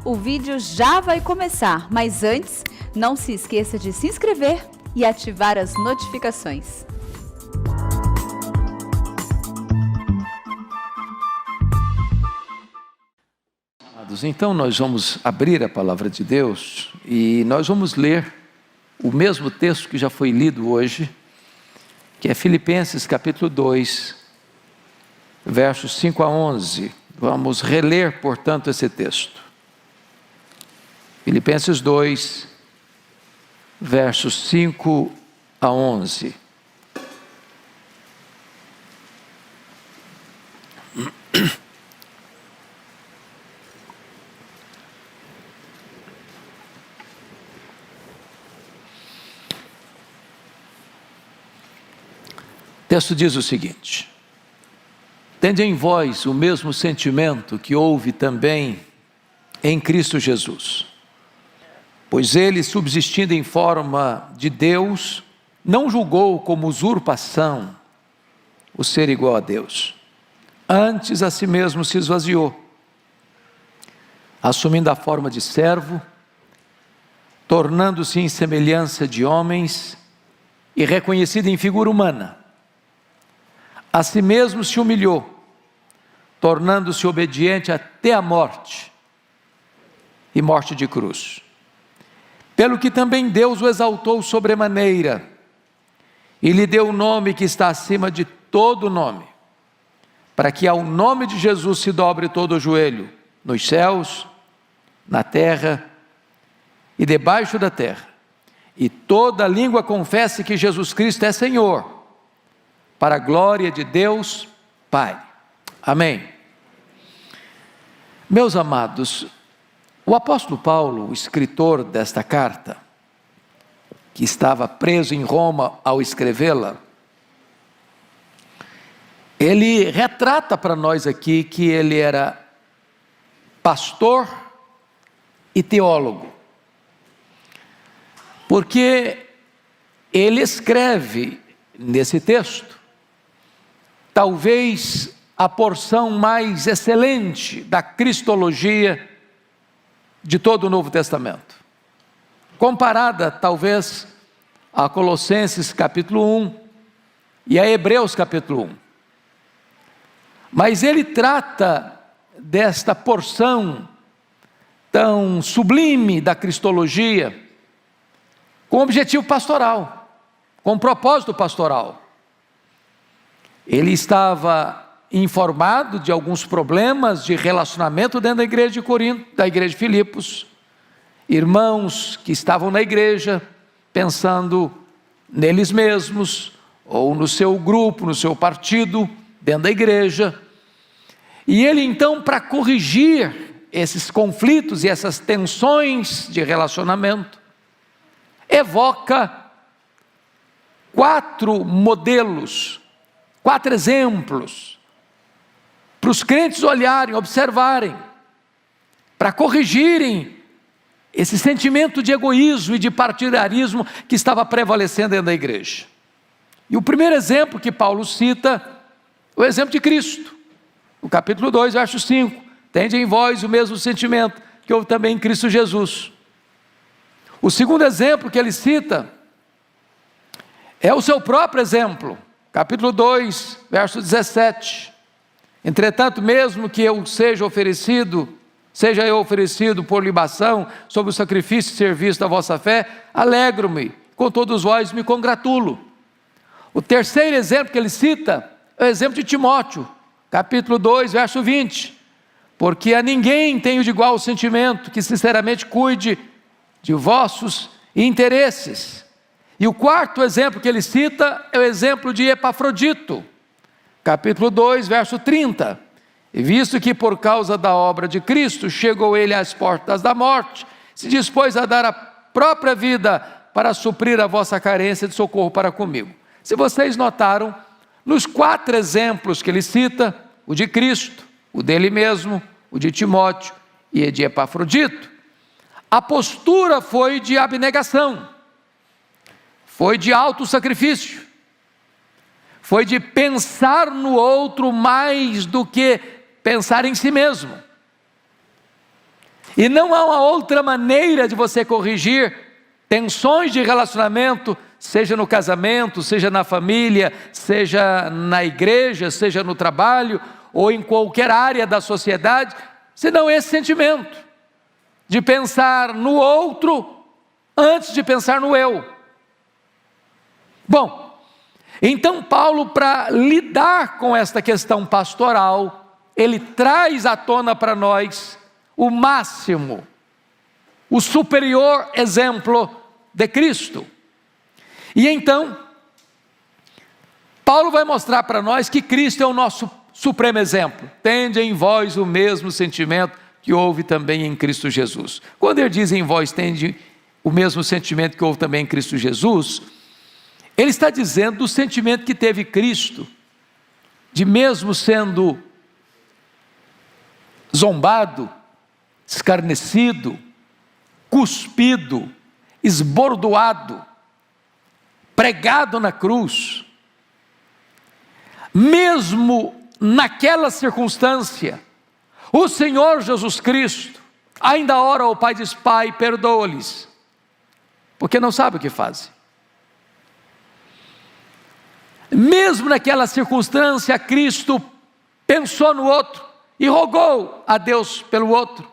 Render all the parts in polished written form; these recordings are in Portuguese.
O vídeo já vai começar, mas antes, não se esqueça de se inscrever e ativar as notificações. Então nós vamos abrir a palavra de Deus e nós vamos ler o mesmo texto que já foi lido hoje, que é Filipenses capítulo 2, versos 5 a 11. Vamos reler, portanto, esse texto. Filipenses 2, versos 5 a 11. O texto diz o seguinte: tende em vós o mesmo sentimento que houve também em Cristo Jesus, pois ele, subsistindo em forma de Deus, não julgou como usurpação o ser igual a Deus, antes a si mesmo se esvaziou, assumindo a forma de servo, tornando-se em semelhança de homens e reconhecido em figura humana. A si mesmo se humilhou, tornando-se obediente até a morte, e morte de cruz. Pelo que também Deus o exaltou sobremaneira, e lhe deu o nome que está acima de todo nome, para que ao nome de Jesus se dobre todo o joelho, nos céus, na terra e debaixo da terra, e toda língua confesse que Jesus Cristo é Senhor, para a glória de Deus Pai. Amém. Meus amados, o apóstolo Paulo, o escritor desta carta, que estava preso em Roma ao escrevê-la, ele retrata para nós aqui que ele era pastor e teólogo, porque ele escreve nesse texto talvez a porção mais excelente da cristologia de todo o Novo Testamento, comparada talvez a Colossenses capítulo 1 e a Hebreus capítulo 1. Mas ele trata desta porção tão sublime da cristologia com objetivo pastoral, com propósito pastoral. Ele estava informado de alguns problemas de relacionamento dentro da igreja de Corinto, da igreja de Filipos, irmãos que estavam na igreja pensando neles mesmos, ou no seu grupo, no seu partido, dentro da igreja. E ele então, para corrigir esses conflitos e essas tensões de relacionamento, evoca 4 modelos, 4 exemplos, para os crentes olharem, observarem, para corrigirem esse sentimento de egoísmo e de partidarismo que estava prevalecendo dentro da igreja. E o primeiro exemplo que Paulo cita, o exemplo de Cristo, o capítulo 2, verso 5, tende em vós o mesmo sentimento que houve também em Cristo Jesus. O segundo exemplo que ele cita é o seu próprio exemplo, capítulo 2, verso 17, entretanto, mesmo que eu seja eu oferecido por libação, sob o sacrifício e serviço da vossa fé, alegro-me, com todos vós me congratulo. O terceiro exemplo que ele cita é o exemplo de Timóteo, capítulo 2, verso 20, porque a ninguém tenho de igual sentimento, que sinceramente cuide de vossos interesses. E o quarto exemplo que ele cita é o exemplo de Epafrodito, capítulo 2, verso 30. E visto que por causa da obra de Cristo, chegou ele às portas da morte, se dispôs a dar a própria vida para suprir a vossa carência de socorro para comigo. Se vocês notaram, nos 4 exemplos que ele cita, o de Cristo, o dele mesmo, o de Timóteo e o de Epafrodito, a postura foi de abnegação, foi de autossacrifício, foi de pensar no outro mais do que pensar em si mesmo. E não há uma outra maneira de você corrigir tensões de relacionamento, seja no casamento, seja na família, seja na igreja, seja no trabalho, ou em qualquer área da sociedade, senão esse sentimento de pensar no outro antes de pensar no eu. Bom, então Paulo, para lidar com esta questão pastoral, ele traz à tona para nós o máximo, o superior exemplo de Cristo. E então, Paulo vai mostrar para nós que Cristo é o nosso supremo exemplo. Tende em vós o mesmo sentimento que houve também em Cristo Jesus. Quando ele diz em vós tende o mesmo sentimento que houve também em Cristo Jesus, ele está dizendo do sentimento que teve Cristo, de mesmo sendo zombado, escarnecido, cuspido, esbordoado, pregado na cruz, mesmo naquela circunstância, o Senhor Jesus Cristo ainda ora ao Pai e diz: Pai, perdoa-lhes, porque não sabe o que fazem. Mesmo naquela circunstância, Cristo pensou no outro e rogou a Deus pelo outro,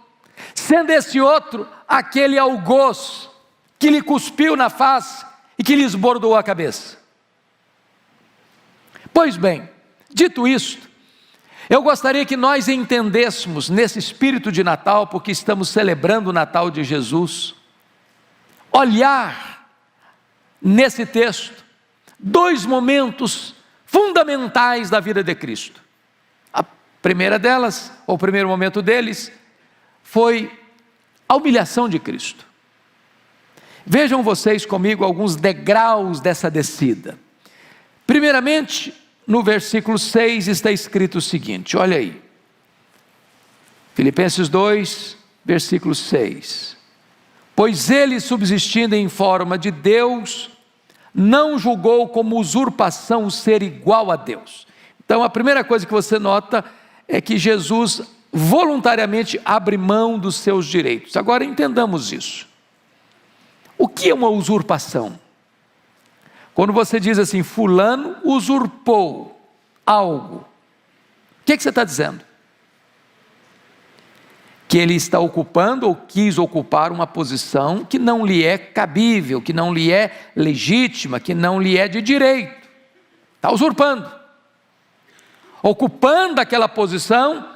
sendo esse outro aquele algoz que lhe cuspiu na face e que lhe esbordou a cabeça. Pois bem, dito isto, eu gostaria que nós entendêssemos nesse espírito de Natal, porque estamos celebrando o Natal de Jesus, olhar nesse texto dois momentos fundamentais da vida de Cristo. A primeira delas, ou o primeiro momento deles, foi a humilhação de Cristo. Vejam vocês comigo alguns degraus dessa descida. Primeiramente, no versículo 6 está escrito o seguinte, olha aí, Filipenses 2, versículo 6, pois ele, subsistindo em forma de Deus, não julgou como usurpação ser igual a Deus. Então a primeira coisa que você nota é que Jesus voluntariamente abre mão dos seus direitos. Agora entendamos isso. O que é uma usurpação? Quando você diz assim, fulano usurpou algo, o que você está dizendo? Que ele está ocupando ou quis ocupar uma posição que não lhe é cabível, que não lhe é legítima, que não lhe é de direito. Está usurpando, ocupando aquela posição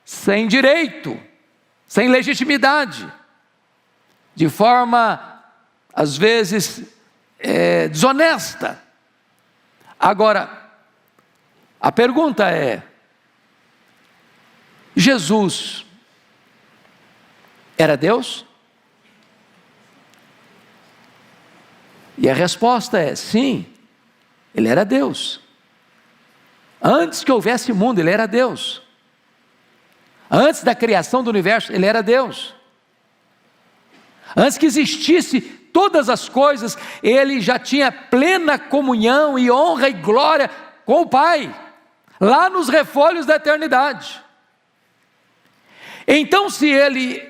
sem direito, sem legitimidade, de forma, às vezes, desonesta. Agora, a pergunta é, Jesus era Deus? E a resposta é sim, ele era Deus. Antes que houvesse mundo, ele era Deus. Antes da criação do universo, ele era Deus. Antes que existisse todas as coisas, ele já tinha plena comunhão e honra e glória com o Pai, lá nos refolhos da eternidade. Então, se ele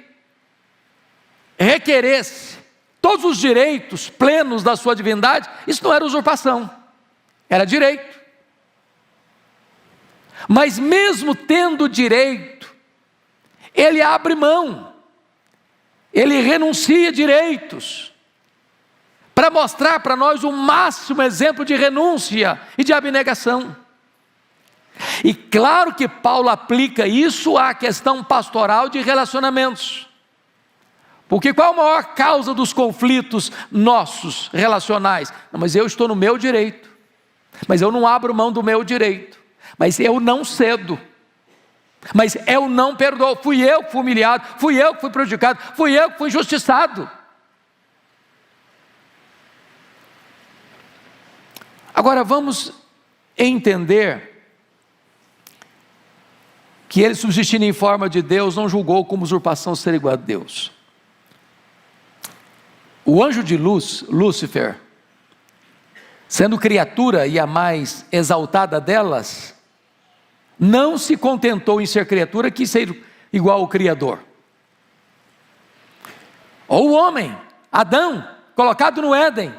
requeresse todos os direitos plenos da sua divindade, isso não era usurpação, era direito. Mas mesmo tendo direito, ele abre mão, ele renuncia direitos, para mostrar para nós o máximo exemplo de renúncia e de abnegação. E claro que Paulo aplica isso à questão pastoral de relacionamentos. Porque qual a maior causa dos conflitos nossos relacionais? Não, mas eu estou no meu direito, mas eu não abro mão do meu direito, mas eu não cedo, mas eu não perdoo, fui eu que fui humilhado, fui eu que fui prejudicado, fui eu que fui injustiçado. Agora vamos entender que ele, subsistindo em forma de Deus, não julgou como usurpação ser igual a Deus. O anjo de luz, Lúcifer, sendo criatura e a mais exaltada delas, não se contentou em ser criatura, quis ser igual ao Criador. Ou o homem, Adão, colocado no Éden,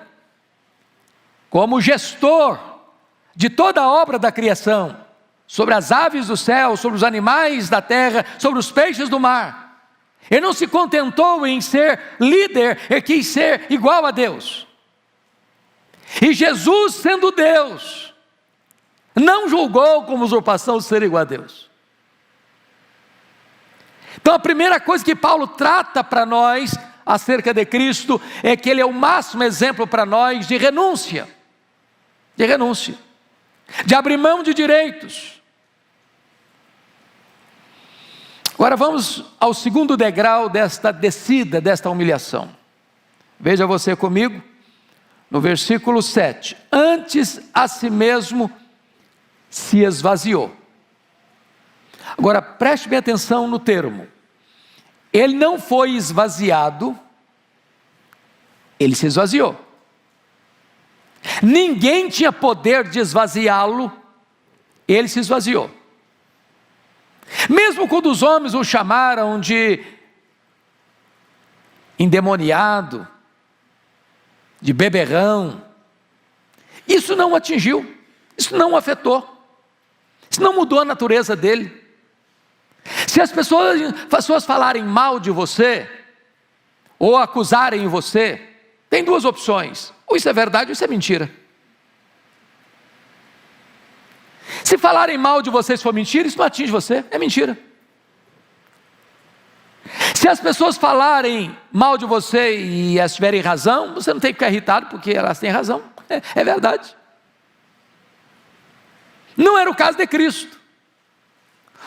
como gestor de toda a obra da criação, sobre as aves do céu, sobre os animais da terra, sobre os peixes do mar. Ele não se contentou em ser líder, ele quis ser igual a Deus. E Jesus, sendo Deus, não julgou como usurpação ser igual a Deus. Então a primeira coisa que Paulo trata para nós acerca de Cristo é que ele é o máximo exemplo para nós de renúncia, de abrir mão de direitos. Agora vamos ao segundo degrau desta descida, desta humilhação. Veja você comigo, no versículo 7. Antes a si mesmo se esvaziou. Agora preste bem atenção no termo. Ele não foi esvaziado, ele se esvaziou. Ninguém tinha poder de esvaziá-lo, ele se esvaziou. Mesmo quando os homens o chamaram de endemoniado, de beberrão, isso não o atingiu, isso não o afetou, isso não mudou a natureza dele. Se as pessoas falarem mal de você, ou acusarem você, tem duas opções: ou isso é verdade ou isso é mentira. Se falarem mal de você, se for mentira, isso não atinge você, é mentira. Se as pessoas falarem mal de você e elas tiverem razão, você não tem que ficar irritado, porque elas têm razão, é verdade. Não era o caso de Cristo.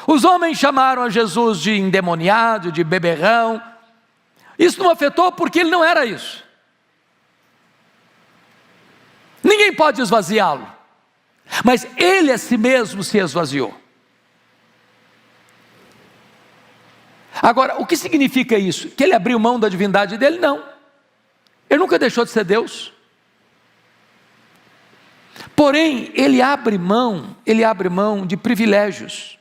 Os homens chamaram a Jesus de endemoniado, de beberrão. Isso não afetou porque ele não era isso. Ninguém pode esvaziá-lo, mas ele a si mesmo se esvaziou. Agora, o que significa isso? Que ele abriu mão da divindade dele? Não. Ele nunca deixou de ser Deus. Porém, ele abre mão de privilégios.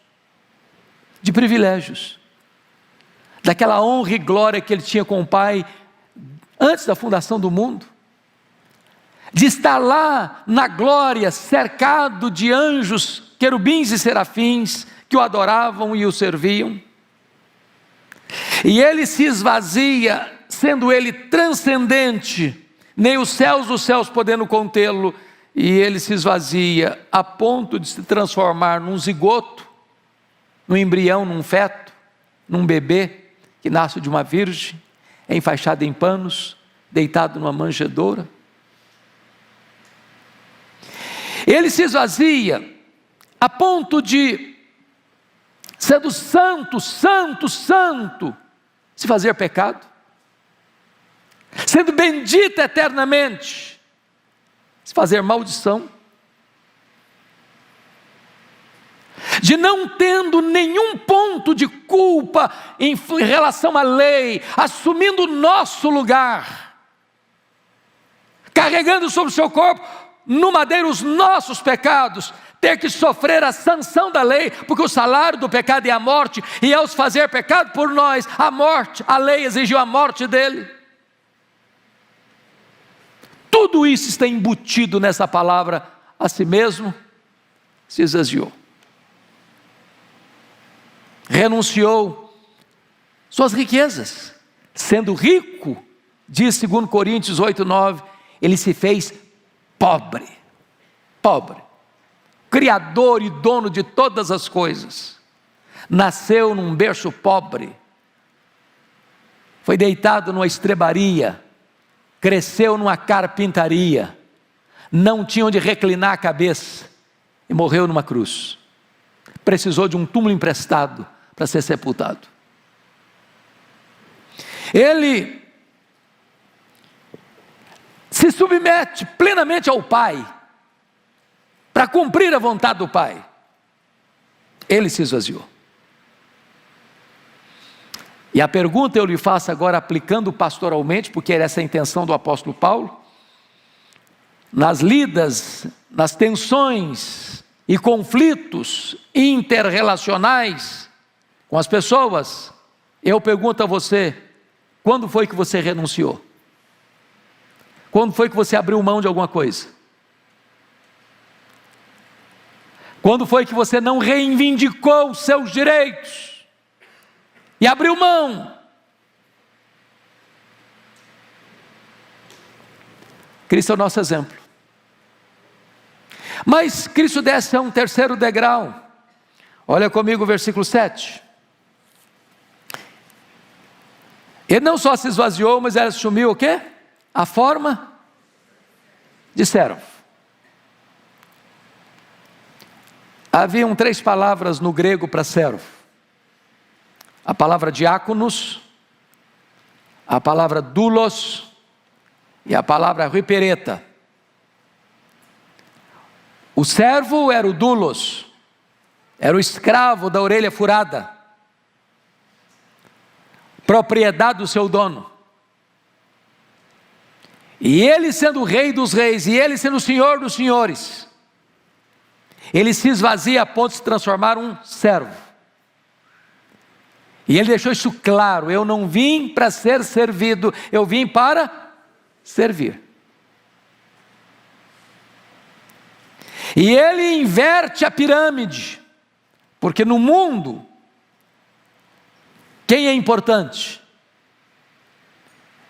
Daquela honra e glória que ele tinha com o Pai antes da fundação do mundo, de estar lá na glória, cercado de anjos, querubins e serafins, que o adoravam e o serviam. E ele se esvazia, sendo ele transcendente, nem os céus dos céus podendo contê-lo, e ele se esvazia a ponto de se transformar num zigoto, num embrião, num feto, num bebê que nasce de uma virgem, enfaixado em panos, deitado numa manjedoura. Ele se esvazia a ponto de, sendo santo, se fazer pecado, sendo bendito eternamente, se fazer maldição, de não tendo nenhum ponto de culpa em relação à lei, assumindo o nosso lugar, carregando sobre o seu corpo no madeiro os nossos pecados, ter que sofrer a sanção da lei, porque o salário do pecado é a morte, e ao se fazer pecado por nós, a morte, a lei exigiu a morte dele. Tudo isso está embutido nessa palavra, a si mesmo se esvaziou. Renunciou suas riquezas, sendo rico, diz 2 Coríntios 8:9, ele se fez pobre, criador e dono de todas as coisas, nasceu num berço pobre, foi deitado numa estrebaria, cresceu numa carpintaria, não tinha onde reclinar a cabeça e morreu numa cruz. Precisou de um túmulo emprestado para ser sepultado. Ele se submete plenamente ao Pai, para cumprir a vontade do Pai. Ele se esvaziou. E a pergunta eu lhe faço agora, aplicando pastoralmente, porque era essa a intenção do apóstolo Paulo, nas lidas, nas tensões e conflitos interrelacionais com as pessoas, eu pergunto a você, Quando foi que você renunciou? Quando foi que você abriu mão de alguma coisa? Quando foi que você não reivindicou os seus direitos e abriu mão? Cristo é o nosso exemplo. Mas Cristo desce a um terceiro degrau. Olha comigo o versículo 7. Ele não só se esvaziou, mas ele assumiu o quê? A forma de servo. Haviam 3 palavras no grego para servo. A palavra diáconos, a palavra doulos e a palavra hupereta. O servo era o doulos, era o escravo da orelha furada, propriedade do seu dono. E ele sendo o rei dos reis, e ele sendo o senhor dos senhores, ele se esvazia a ponto de se transformar um servo. E ele deixou isso claro: eu não vim para ser servido, eu vim para servir. E ele inverte a pirâmide, porque no mundo, quem é importante?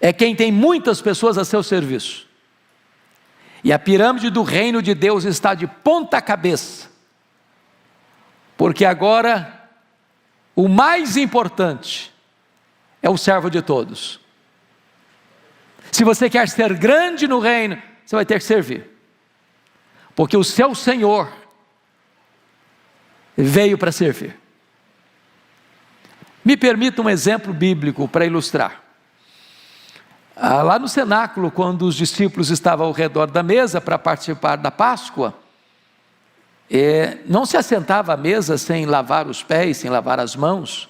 É quem tem muitas pessoas a seu serviço. E a pirâmide do reino de Deus está de ponta cabeça, porque agora o mais importante é o servo de todos. Se você quer ser grande no reino, você vai ter que servir, porque o seu Senhor veio para servir. Me permita um exemplo bíblico para ilustrar. Lá no cenáculo, quando os discípulos estavam ao redor da mesa para participar da Páscoa, não se assentava à mesa sem lavar os pés, sem lavar as mãos,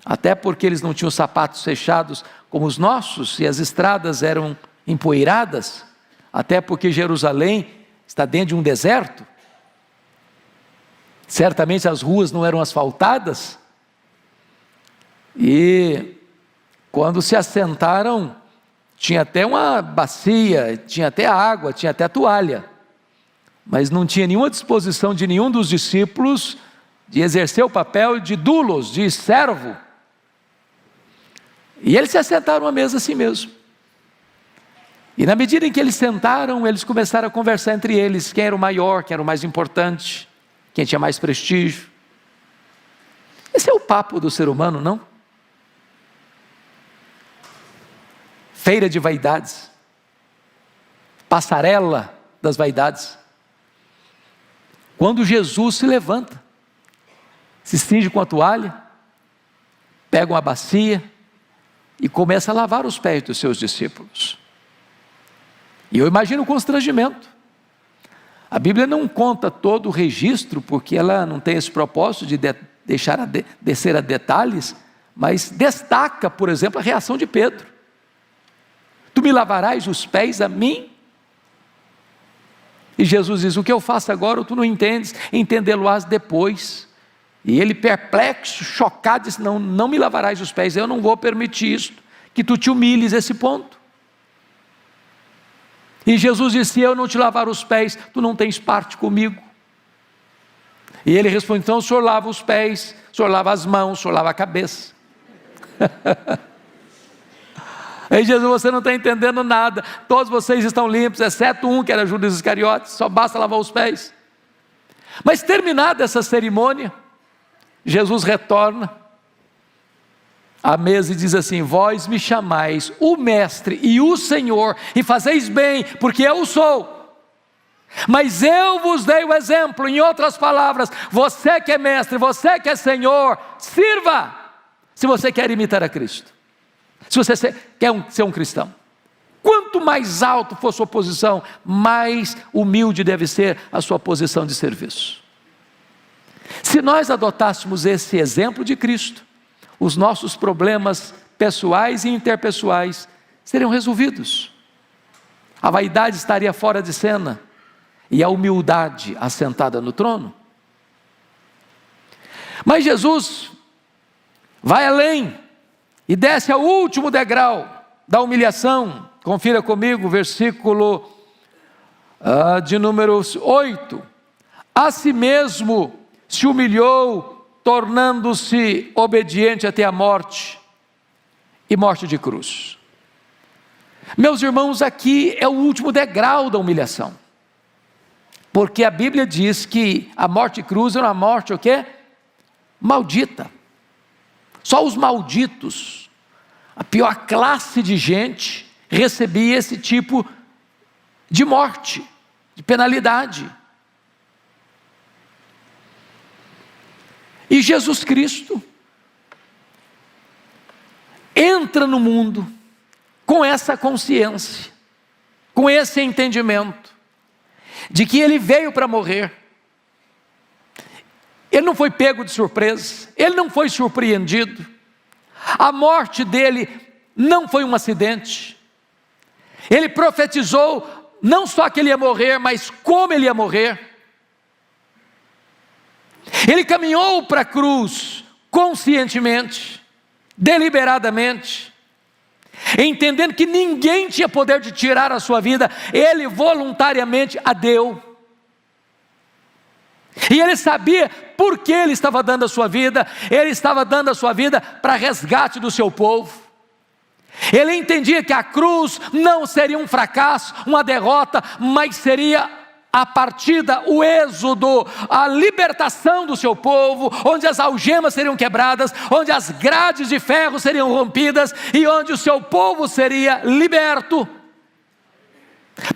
até porque eles não tinham sapatos fechados como os nossos, e as estradas eram empoeiradas, até porque Jerusalém está dentro de um deserto, certamente as ruas não eram asfaltadas, e quando se assentaram, tinha até uma bacia, tinha até água, tinha até toalha, mas não tinha nenhuma disposição de nenhum dos discípulos de exercer o papel de doulos, de servo. E eles se assentaram à mesa assim mesmo. E na medida em que eles sentaram, eles começaram a conversar entre eles, quem era o maior, quem era o mais importante, quem tinha mais prestígio. Esse é o papo do ser humano, não? Feira de vaidades, passarela das vaidades. Quando Jesus se levanta, se cinge com a toalha, pega uma bacia e começa a lavar os pés dos seus discípulos. E eu imagino o constrangimento. A Bíblia não conta todo o registro, porque ela não tem esse propósito de descer a detalhes, mas destaca, por exemplo, a reação de Pedro. Tu me lavarás os pés a mim? E Jesus diz: o que eu faço agora tu não entendes, entendê-lo-ás depois. E ele, perplexo, chocado, disse: não me lavarás os pés, eu não vou permitir isso, que tu te humilhes a esse ponto. E Jesus disse: se eu não te lavar os pés, tu não tens parte comigo. E ele responde: então o senhor lava os pés, o senhor lava as mãos, o senhor lava a cabeça. Aí Jesus: você não está entendendo nada, todos vocês estão limpos, exceto um que era Judas Iscariotes, só basta lavar os pés. Mas terminada essa cerimônia, Jesus retorna à mesa e diz assim: vós me chamais o Mestre e o Senhor, e fazeis bem, porque eu sou. Mas eu vos dei o exemplo. Em outras palavras, você que é mestre, você que é Senhor, sirva, se você quer imitar a Cristo. Se você quer ser um cristão, quanto mais alto for sua posição, mais humilde deve ser a sua posição de serviço. Se nós adotássemos esse exemplo de Cristo, os nossos problemas pessoais e interpessoais seriam resolvidos. A vaidade estaria fora de cena e a humildade assentada no trono. Mas Jesus vai além. e desce ao último degrau da humilhação. Confira comigo, versículo de número 8. A si mesmo se humilhou, tornando-se obediente até a morte, e morte de cruz. Meus irmãos, aqui é o último degrau da humilhação, porque a Bíblia diz que a morte de cruz era uma morte o quê? Maldita. Só os malditos, a pior classe de gente, recebia esse tipo de morte, de penalidade. E Jesus Cristo entra no mundo com essa consciência, com esse entendimento, de que Ele veio para morrer. Ele não foi pego de surpresa, Ele não foi surpreendido, a morte dele não foi um acidente. Ele profetizou não só que Ele ia morrer, mas como Ele ia morrer. Ele caminhou para a cruz conscientemente, deliberadamente, entendendo que ninguém tinha poder de tirar a sua vida. Ele voluntariamente a deu, e Ele sabia por que Ele estava dando a sua vida. Ele estava dando a sua vida para resgate do seu povo. Ele entendia que a cruz não seria um fracasso, uma derrota, mas seria a partida, o êxodo, a libertação do seu povo, onde as algemas seriam quebradas, onde as grades de ferro seriam rompidas e onde o seu povo seria liberto.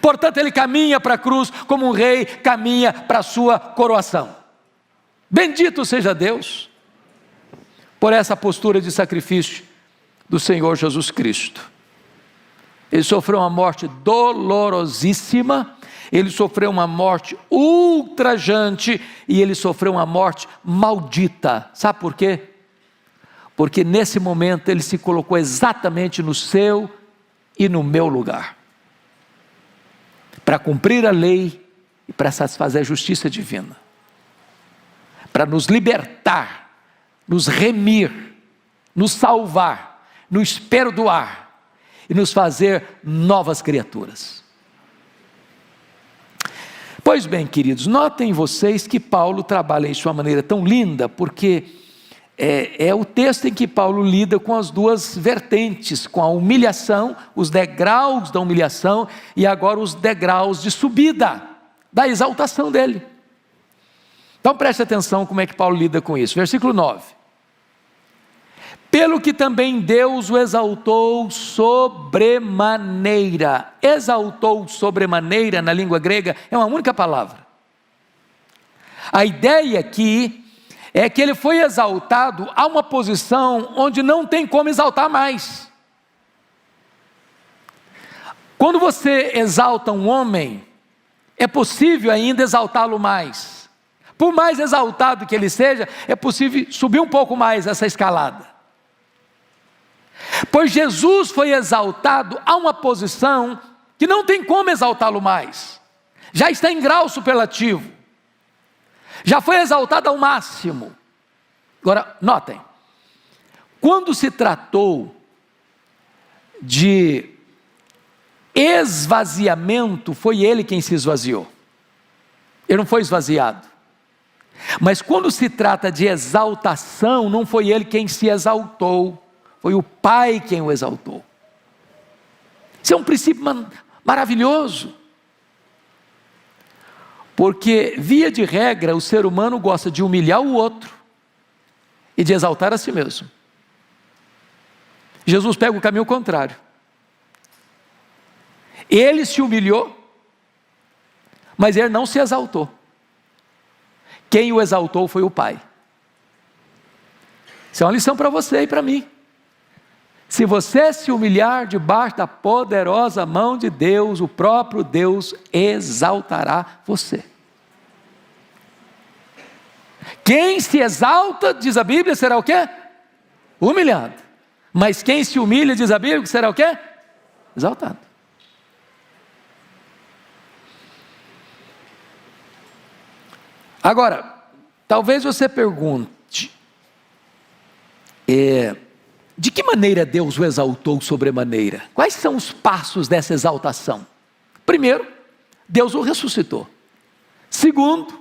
Portanto, Ele caminha para a cruz como um rei caminha para a sua coroação. Bendito seja Deus por essa postura de sacrifício do Senhor Jesus Cristo. Ele sofreu uma morte dolorosíssima, Ele sofreu uma morte ultrajante e Ele sofreu uma morte maldita. Sabe por quê? Porque nesse momento Ele se colocou exatamente no seu e no meu lugar, para cumprir a lei e para satisfazer a justiça divina, para nos libertar, nos remir, nos salvar, nos perdoar e nos fazer novas criaturas. Pois bem, queridos, notem vocês que Paulo trabalha isso de uma maneira tão linda, porque é o texto em que Paulo lida com as duas vertentes, com a humilhação, os degraus da humilhação e agora os degraus de subida, da exaltação dele. Então preste atenção como é que Paulo lida com isso. Versículo 9. Pelo que também Deus o exaltou sobremaneira. Exaltou sobremaneira na língua grega é uma única palavra. A ideia aqui é que ele foi exaltado a uma posição onde não tem como exaltar mais. Quando você exalta um homem, é possível ainda exaltá-lo mais. Por mais exaltado que ele seja, é possível subir um pouco mais essa escalada. Pois Jesus foi exaltado a uma posição que não tem como exaltá-lo mais. Já está em grau superlativo. Já foi exaltado ao máximo. Agora, notem, quando se tratou de esvaziamento, foi Ele quem se esvaziou. Ele não foi esvaziado. Mas quando se trata de exaltação, não foi Ele quem se exaltou, foi o Pai quem o exaltou. Isso é um princípio maravilhoso. Porque, via de regra, o ser humano gosta de humilhar o outro e de exaltar a si mesmo. Jesus pega o caminho contrário. Ele se humilhou, mas ele não se exaltou. Quem o exaltou foi o Pai. Isso é uma lição para você e para mim. Se você se humilhar debaixo da poderosa mão de Deus, o próprio Deus exaltará você. Quem se exalta, diz a Bíblia, será o quê? Humilhado. Mas quem se humilha, diz a Bíblia, será o quê? Exaltado. Agora, talvez você pergunte, De que maneira Deus o exaltou sobremaneira? Quais são os passos dessa exaltação? Primeiro, Deus o ressuscitou. Segundo,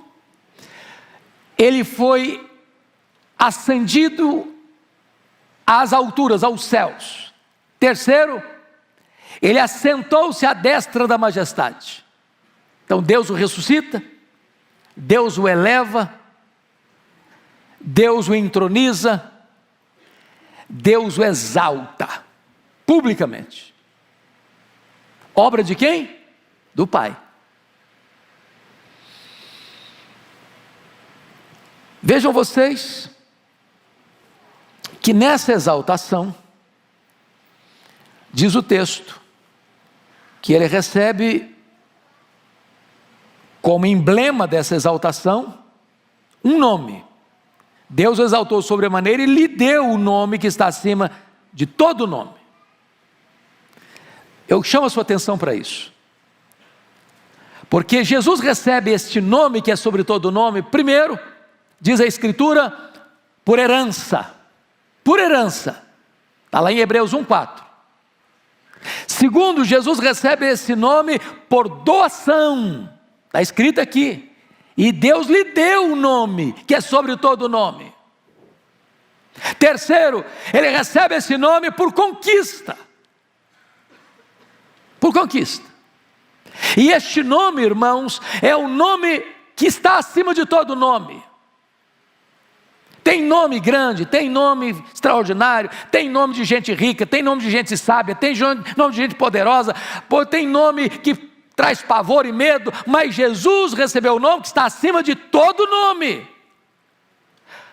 ele foi ascendido às alturas, aos céus. Terceiro, ele assentou-se à destra da majestade. Então Deus o ressuscita, Deus o eleva, Deus o entroniza, Deus o exalta, publicamente. Obra de quem? Do Pai. Vejam vocês, que nessa exaltação, diz o texto, que ele recebe, como emblema dessa exaltação, um nome. Deus o exaltou sobremaneira e lhe deu o nome que está acima de todo nome. Eu chamo a sua atenção para isso. Porque Jesus recebe este nome que é sobre todo nome, primeiro, diz a Escritura, por herança. Por herança. Está lá em Hebreus 1,4. Segundo, Jesus recebe esse nome por doação. Está escrito aqui. E Deus lhe deu o nome, que é sobre todo nome. Terceiro, ele recebe esse nome por conquista. Por conquista. E este nome, irmãos, é o nome que está acima de todo nome. Tem nome grande, tem nome extraordinário, tem nome de gente rica, tem nome de gente sábia, tem nome de gente poderosa, tem nome que traz pavor e medo, mas Jesus recebeu o nome que está acima de todo nome.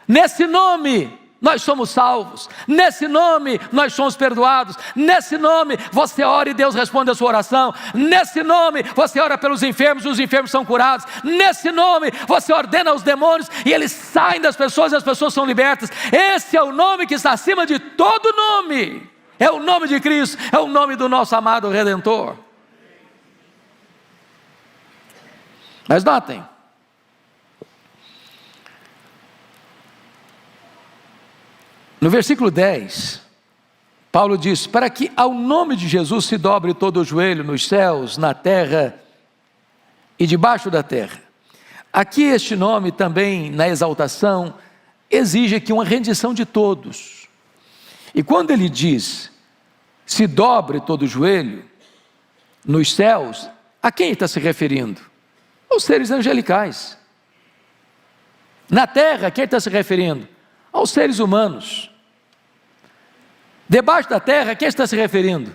Nesse nome nós somos salvos, nesse nome nós somos perdoados, nesse nome você ora e Deus responde a sua oração, nesse nome você ora pelos enfermos e os enfermos são curados, nesse nome você ordena aos demônios e eles saem das pessoas e as pessoas são libertas. Esse é o nome que está acima de todo nome, é o nome de Cristo, é o nome do nosso amado Redentor. Mas notem, no versículo 10, Paulo diz, para que ao nome de Jesus se dobre todo o joelho nos céus, na terra e debaixo da terra. Aqui este nome também, na exaltação, exige aqui uma rendição de todos. E quando ele diz, se dobre todo o joelho nos céus, a quem está se referindo? Aos seres angelicais. Na terra, quem está se referindo? Aos seres humanos. Debaixo da terra, quem está se referindo?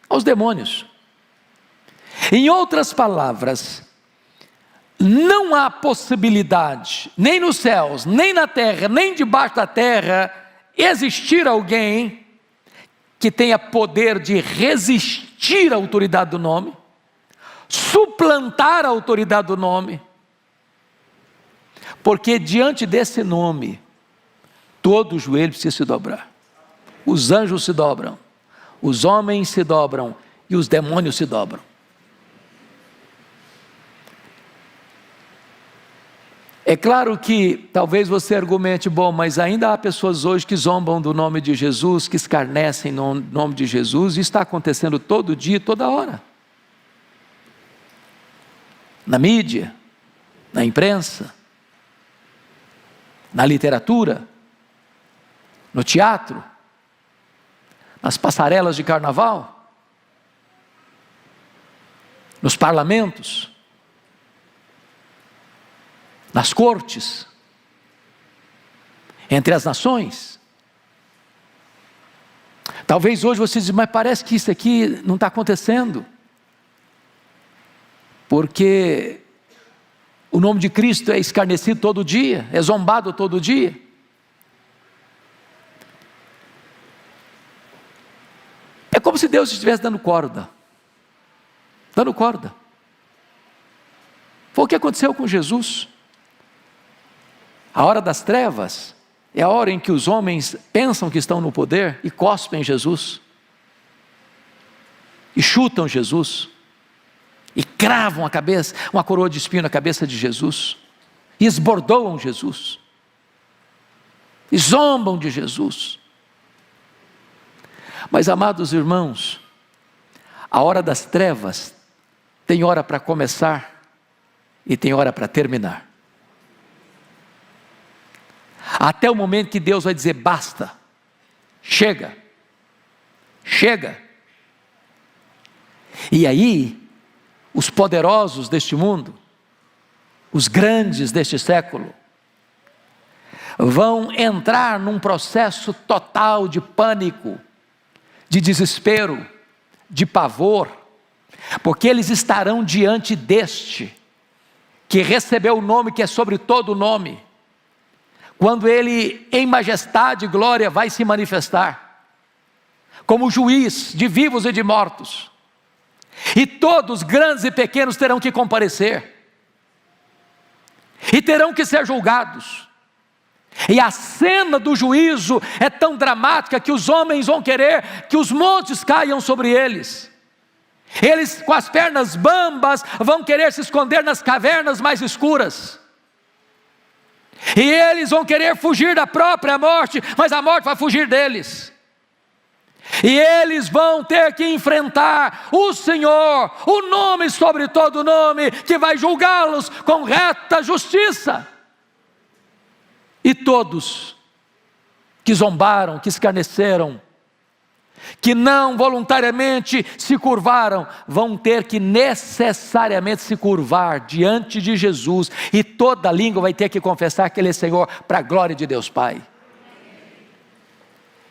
Aos demônios. Em outras palavras, não há possibilidade, nem nos céus, nem na terra, nem debaixo da terra, existir alguém que tenha poder de resistir à autoridade do nome, suplantar a autoridade do nome, porque diante desse nome, todo o joelho precisa se dobrar. Os anjos se dobram, os homens se dobram e os demônios se dobram. É claro que talvez você argumente, bom, mas ainda há pessoas hoje que zombam do nome de Jesus, que escarnecem no nome de Jesus, e está acontecendo todo dia, toda hora. Na mídia, na imprensa, na literatura, no teatro, nas passarelas de carnaval, nos parlamentos, nas cortes, entre as nações. Talvez hoje você diz, mas parece que isso aqui não está acontecendo, porque o nome de Cristo é escarnecido todo dia, é zombado todo dia. É como se Deus estivesse dando corda. Dando corda. Foi o que aconteceu com Jesus. A hora das trevas é a hora em que os homens pensam que estão no poder e cospem Jesus. E chutam Jesus. E cravam a cabeça, uma coroa de espinho na cabeça de Jesus. E esbordoam Jesus. E zombam de Jesus. Mas, amados irmãos, a hora das trevas tem hora para começar e tem hora para terminar. Até o momento que Deus vai dizer: basta, chega, chega. E aí, os poderosos deste mundo, os grandes deste século, vão entrar num processo total de pânico, de desespero, de pavor, porque eles estarão diante deste, que recebeu o nome que é sobre todo nome, quando ele em majestade e glória vai se manifestar, como juiz de vivos e de mortos, e todos, grandes e pequenos, terão que comparecer, e terão que ser julgados. E a cena do juízo é tão dramática que os homens vão querer que os montes caiam sobre eles. Eles, com as pernas bambas, vão querer se esconder nas cavernas mais escuras. E eles vão querer fugir da própria morte, mas a morte vai fugir deles. E eles vão ter que enfrentar o Senhor, o nome sobre todo nome, que vai julgá-los com reta justiça. E todos que zombaram, que escarneceram, que não voluntariamente se curvaram, vão ter que necessariamente se curvar diante de Jesus, e toda língua vai ter que confessar que Ele é Senhor, para a glória de Deus Pai.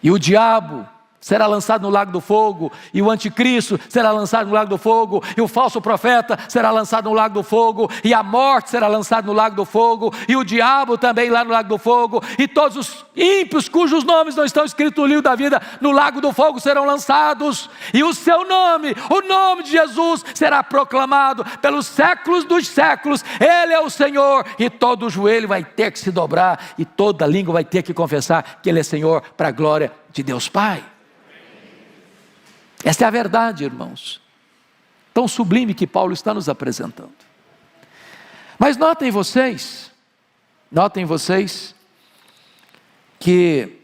E o diabo será lançado no lago do fogo, e o anticristo será lançado no lago do fogo, e o falso profeta será lançado no lago do fogo, e a morte será lançada no lago do fogo, e o diabo também lá no lago do fogo, e todos os ímpios cujos nomes não estão escritos no livro da vida, no lago do fogo serão lançados, e o seu nome, o nome de Jesus, será proclamado pelos séculos dos séculos. Ele é o Senhor, e todo joelho vai ter que se dobrar, e toda língua vai ter que confessar que Ele é Senhor, para a glória de Deus Pai. Esta é a verdade, irmãos, tão sublime que Paulo está nos apresentando. Mas notem vocês que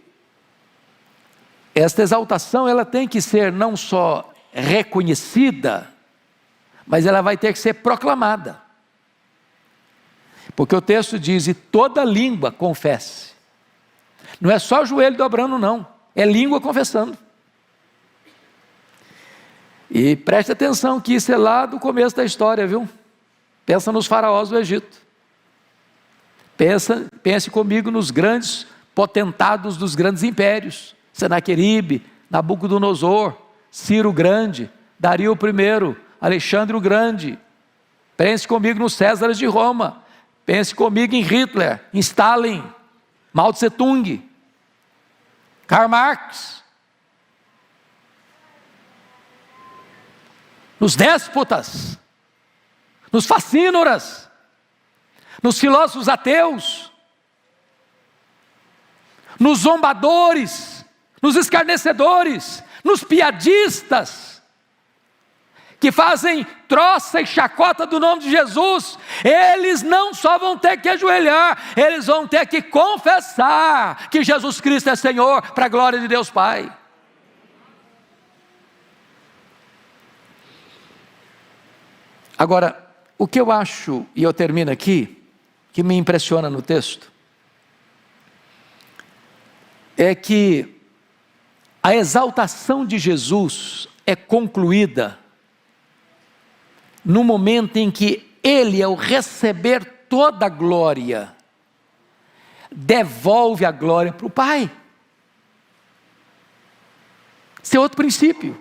esta exaltação, ela tem que ser não só reconhecida, mas ela vai ter que ser proclamada. Porque o texto diz: e toda língua confesse. Não é só o joelho dobrando, não, é língua confessando. E preste atenção que isso é lá do começo da história, viu? Pensa nos faraós do Egito. Pense comigo nos grandes potentados dos grandes impérios: Senaqueribe, Nabucodonosor, Ciro o Grande, Dario I, Alexandre o Grande. Pense comigo nos Césares de Roma. Pense comigo em Hitler, em Stalin, Mao Tse Tung, Karl Marx. Nos déspotas, nos facínoras, nos filósofos ateus, nos zombadores, nos escarnecedores, nos piadistas, que fazem troça e chacota do nome de Jesus. Eles não só vão ter que ajoelhar, eles vão ter que confessar que Jesus Cristo é Senhor, para a glória de Deus Pai. Agora, o que eu acho, e eu termino aqui, que me impressiona no texto, é que a exaltação de Jesus é concluída no momento em que Ele, ao receber toda a glória, devolve a glória para o Pai. Esse é outro princípio.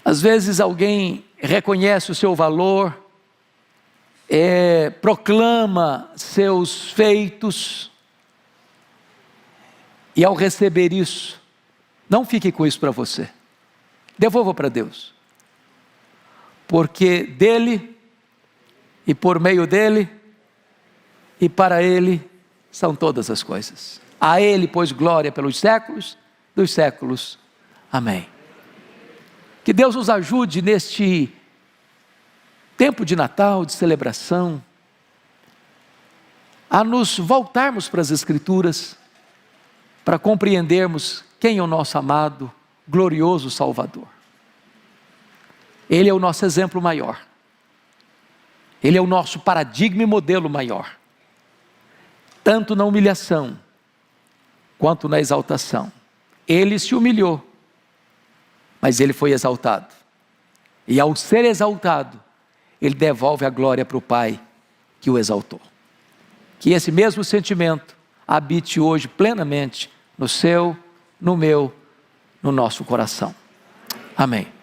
Às vezes alguém reconhece o seu valor, proclama seus feitos, e ao receber isso, não fique com isso para você, devolva para Deus, porque dele, e por meio dele, e para ele, são todas as coisas. A Ele, pois, glória pelos séculos dos séculos. Amém. Que Deus nos ajude neste tempo de Natal, de celebração, a nos voltarmos para as Escrituras, para compreendermos quem é o nosso amado, glorioso Salvador. Ele é o nosso exemplo maior. Ele é o nosso paradigma e modelo maior. Tanto na humilhação, quanto na exaltação. Ele se humilhou, mas ele foi exaltado. E ao ser exaltado, ele devolve a glória para o Pai que o exaltou. Que esse mesmo sentimento habite hoje plenamente no seu, no meu, no nosso coração. Amém.